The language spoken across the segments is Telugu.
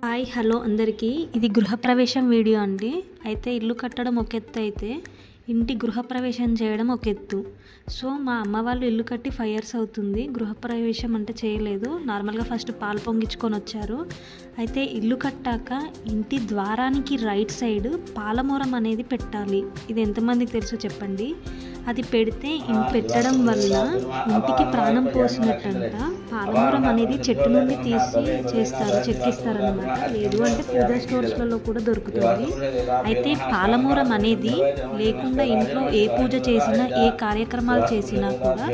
హాయ్ హలో అందరికీ ఇది గృహప్రవేశం వీడియో అండి. అయితే ఇల్లు కట్టడం ఒక ఎత్తు అయితే ఇంటి గృహప్రవేశం చేయడం ఒక ఎత్తు. సో మా అమ్మ వాళ్ళు ఇల్లు కట్టి 5 years అవుతుంది. గృహప్రవేశం అంటే చేయలేదు, నార్మల్గా ఫస్ట్ పాలు పొంగించుకొని వచ్చారు. అయితే ఇల్లు కట్టాక ఇంటి ద్వారానికి రైట్ సైడ్ పాలమూరం అనేది పెట్టాలి. ఇది ఎంతమందికి తెలుసో చెప్పండి. అది పెడితే పెట్టడం వల్ల ఇంటికి ప్రాణం పోసినట్టంట. పాలమూరం అనేది చెట్టు నుండి తీసి చేస్తారు, చెక్కిస్తారనమాట. లేదు అంటే పూజా స్టోర్స్లలో కూడా దొరుకుతుంది. అయితే పాలమూరం అనేది లేకుండా ఇంట్లో ఏ పూజ చేసినా ఏ కార్యక్రమాలు చేసినా కూడా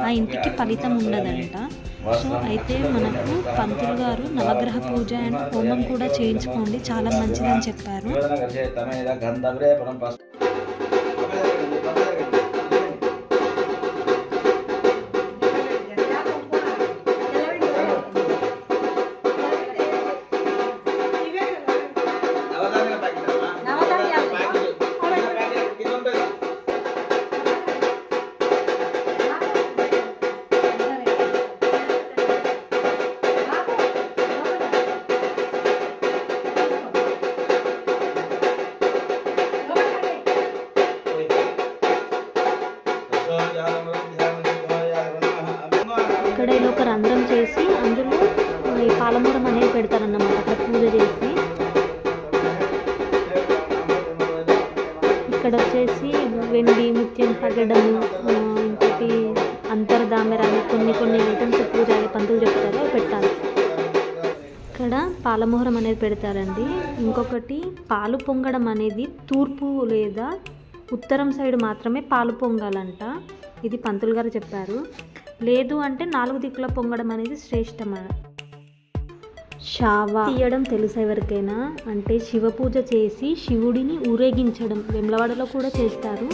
ఆ ఇంటికి ఫలితం ఉండదంట. సో అయితే మనకు పంతులు గారు నవగ్రహ పూజ అండ్ హోమం కూడా చేయించుకోండి, చాలా మంచిదని చెప్పారు. ఇక్కడ ఇలా ఒక రంధ్రం చేసి అందులో ఈ పాలమూరం అనేది పెడతారన్నమాట. అక్కడ పూజ చేసి ఇక్కడ వచ్చేసి వెండి ముత్యం పగడము, ఇంకోటి అంతర్దామెరాలు, కొన్ని ఐటమ్స్ పూజ పంతులు చెప్తారో పెట్టాలి. ఇక్కడ పాలమూరం అనేది పెడతారండి. ఇంకొకటి పాలు పొంగడం అనేది తూర్పు లేదా ఉత్తరం సైడ్ మాత్రమే పాలు పొంగాలంట. ఇది పంతులు గారు చెప్పారు. లేదు అంటే 4 దిక్కుల పొంగడం అనేది శ్రేష్టమ. షావా తీయడం తెలుసు ఎవరికైనా? అంటే శివ పూజ చేసి శివుడిని ఊరేగించడం వేములవాడలో కూడా చేస్తారు.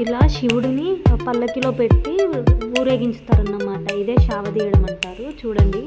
ఇలా శివుడిని పల్లకిలో పెట్టి ఊరేగించుతారన్నమాట. ఇదే షావ తీయడం అంటారు. చూడండి.